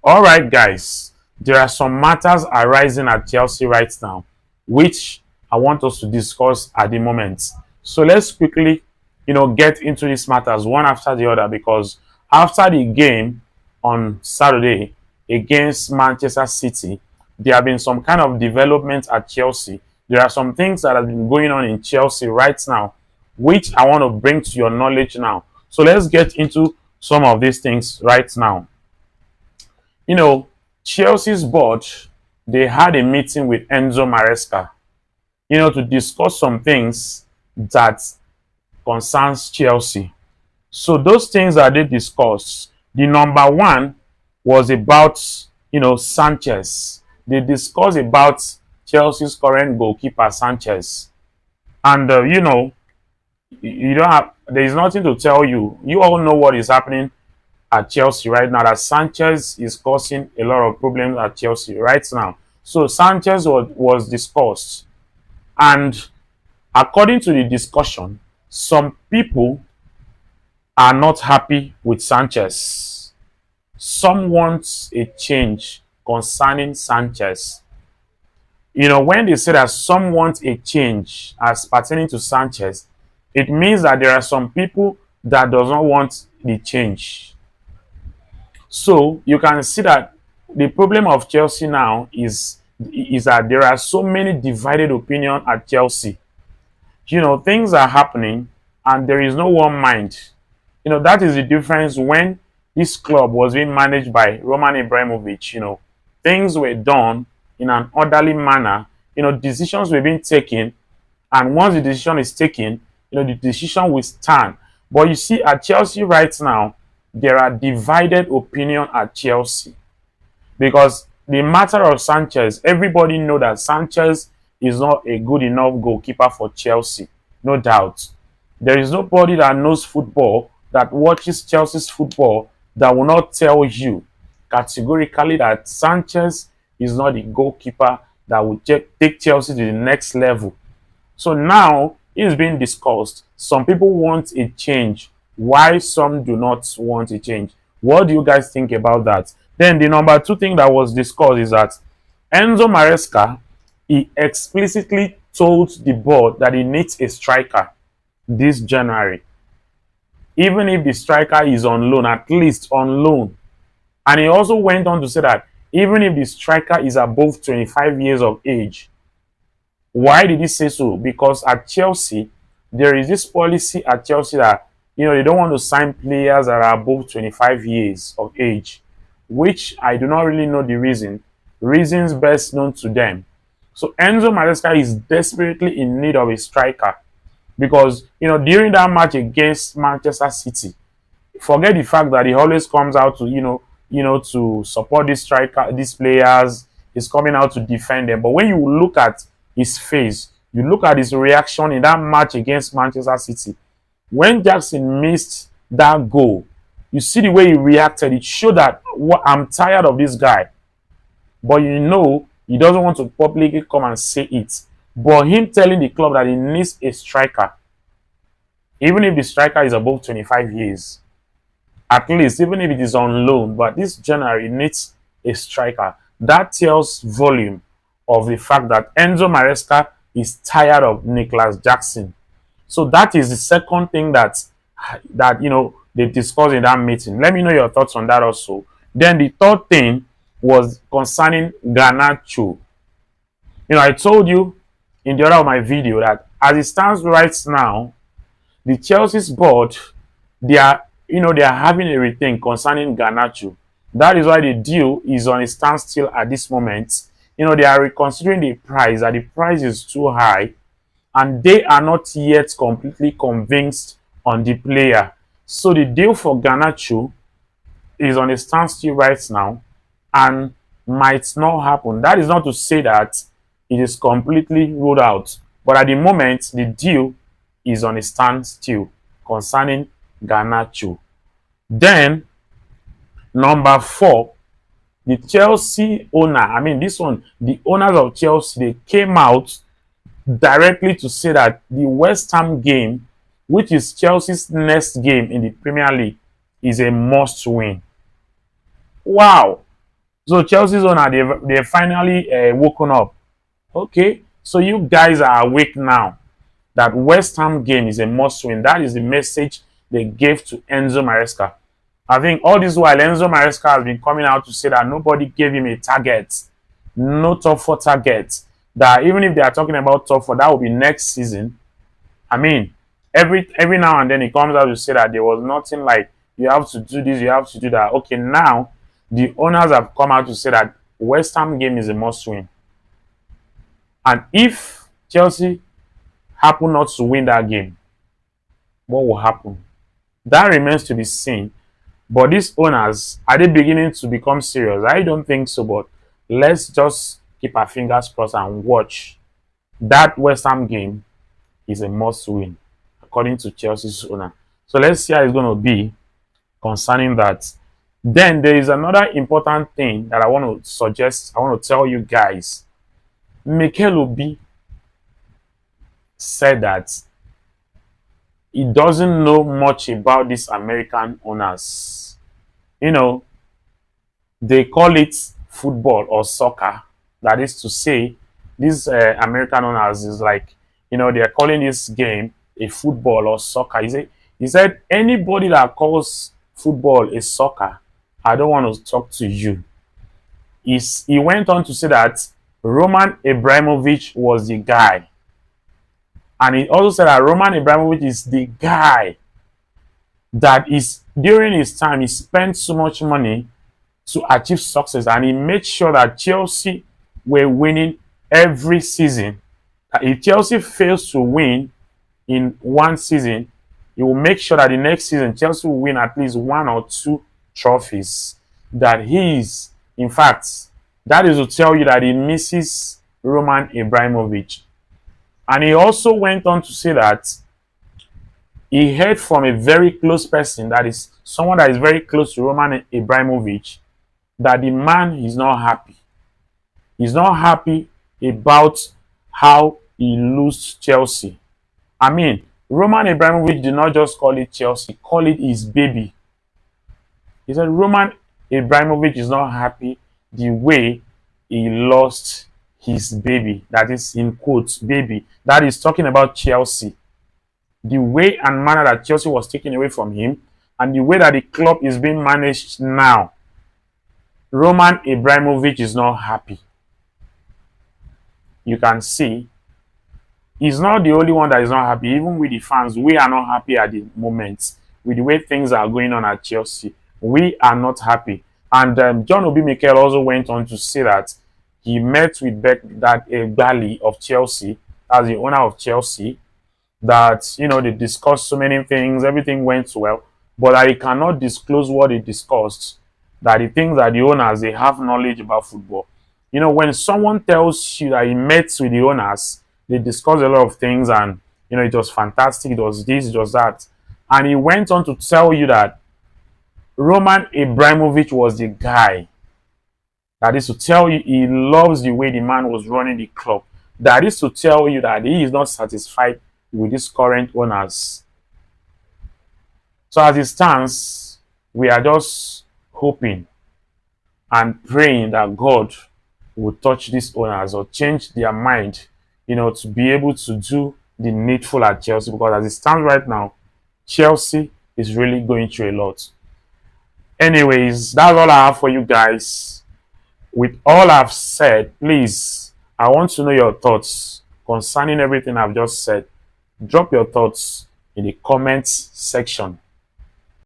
All right, guys, there are some matters arising at Chelsea right now, which I want us to discuss at the moment. So let's quickly, get into these matters one after the other because after the game on Saturday against Manchester City, there have been some kind of development at Chelsea. There are some things that have been going on in Chelsea right now, which I want to bring to your knowledge now. So let's get into some of these things right now. you know, Chelsea's board, they had a meeting with Enzo Maresca, to discuss some things that concerns Chelsea. So those things that they discussed, the number one was about, Sanchez. They discussed about Chelsea's current goalkeeper, Sanchez. And, you don't have, there is nothing to tell you. You all know what is happening at Chelsea right now, that Sanchez is causing a lot of problems at Chelsea right now. So Sanchez was discussed. And according to the discussion, some people are not happy with Sanchez. Some want a change concerning Sanchez. When they say that some want a change as pertaining to Sanchez, it means that there are some people that does not want the change. So you can see that the problem of Chelsea now is that there are so many divided opinions at Chelsea. Things are happening and there is no one mind. That is the difference when this club was being managed by Roman Abramovich. Things were done in an orderly manner. Decisions were being taken, and once the decision is taken, the decision will stand. But you see, at Chelsea right now, there are divided opinion at Chelsea because the matter of Sanchez, everybody know that Sanchez is not a good enough goalkeeper for Chelsea, no doubt. There is nobody that knows football, that watches Chelsea's football, that will not tell you categorically that Sanchez is not the goalkeeper that will take Chelsea to the next level. So now it is being discussed. Some people want a change, why some do not want a change. What do you guys think about that? Then the number two thing that was discussed is that Enzo Maresca, he explicitly told the board that he needs a striker this January. Even if the striker is on loan, at least on loan. And he also went on to say that even if the striker is above 25 years of age. Why did he say so? Because at Chelsea, there is this policy at Chelsea that, they don't want to sign players that are above 25 years of age, which I do not really know the reason. Reasons best known to them. So Enzo Maresca is desperately in need of a striker because, during that match against Manchester City, forget the fact that he always comes out to, to support this striker, these players. He's coming out to defend them. But when you look at his face, you look at his reaction in that match against Manchester City, when Jackson missed that goal, you see the way he reacted. It showed that I'm tired of this guy. But he doesn't want to publicly come and say it. But him telling the club that he needs a striker, even if the striker is above 25 years, at least, even if it is on loan, but this January needs a striker. That tells volume of the fact that Enzo Maresca is tired of Nicholas Jackson. So that is the second thing that they discussed in that meeting. Let me know your thoughts on that also. Then the third thing was concerning Garnacho. I told you in the other of my video that as it stands right now, the Chelsea's board, they are having a rethink concerning Garnacho. That is why the deal is on a standstill at this moment. They are reconsidering the price, that the price is too high, and they are not yet completely convinced on the player. So the deal for Garnacho is on a standstill right now and might not happen. That is not to say that it is completely ruled out, but at the moment, the deal is on a standstill concerning Garnacho. Then, number 4, the Chelsea owner, the owners of Chelsea, they came out directly to say that the West Ham game, which is Chelsea's next game in the Premier League, is a must win. Wow! So Chelsea's owner, they've finally woken up. Okay, so you guys are awake now that West Ham game is a must win. That is the message they gave to Enzo Maresca. I think all this while Enzo Maresca has been coming out to say that nobody gave him a target, no top four target. That even if they are talking about top four, that will be next season. I mean, every now and then he comes out to say that there was nothing like you have to do this, you have to do that. Okay, now the owners have come out to say that West Ham game is a must win. And if Chelsea happen not to win that game, what will happen? That remains to be seen. But these owners, are they beginning to become serious? I don't think so, but let's just keep our fingers crossed and watch. That West Ham game is a must win, according to Chelsea's owner. So let's see how it's going to be concerning that. Then there is another important thing that I want to suggest, I want to tell you guys. Mikel Obi said that he doesn't know much about these American owners. You know, they call it football or soccer. That is to say, these American owners is like, you know, they're calling this game a football or soccer. He said anybody that calls football a soccer, I don't want to talk to you. He went on to say that Roman Abramovich was the guy. And he also said that Roman Abramovich is the guy that is, during his time, he spent so much money to achieve success, and he made sure that Chelsea were winning every season. If Chelsea fails to win in one season, he will make sure that the next season Chelsea will win at least one or two trophies. That he is, in fact, that is to tell you that he misses Roman Abramovich. And he also went on to say that he heard from a very close person, that is someone that is very close to Roman Abramovich, that the man is not happy. He's not happy about how he lost Chelsea. I mean, Roman Abramovich did not just call it Chelsea, call it his baby. He said Roman Abramovich is not happy the way he lost his baby. That is in quotes, baby. That is talking about Chelsea. The way and manner that Chelsea was taken away from him, and the way that the club is being managed now, Roman Abramovich is not happy. You can see he's not the only one that is not happy. Even with the fans, we are not happy at the moment with the way things are going on at Chelsea. We are not happy. And John Obi Mikel also went on to say that he met with that Bali of Chelsea, as the owner of Chelsea, that, you know, they discussed so many things, everything went well, but that he cannot disclose what they discussed, that the things that the owners, they have knowledge about football. You know, when someone tells you that he met with the owners, they discussed a lot of things, and, you know, it was fantastic, it was this, it was that. And he went on to tell you that Roman Abramovich was the guy. That is to tell you he loves the way the man was running the club. That is to tell you that he is not satisfied with his current owners. So as it stands, we are just hoping and praying that God will touch these owners or change their mind, you know, to be able to do the needful at Chelsea. Because as it stands right now, Chelsea is really going through a lot. Anyways, that's all I have for you guys. With all I've said, please, I want to know your thoughts concerning everything I've just said. Drop your thoughts in the comments section.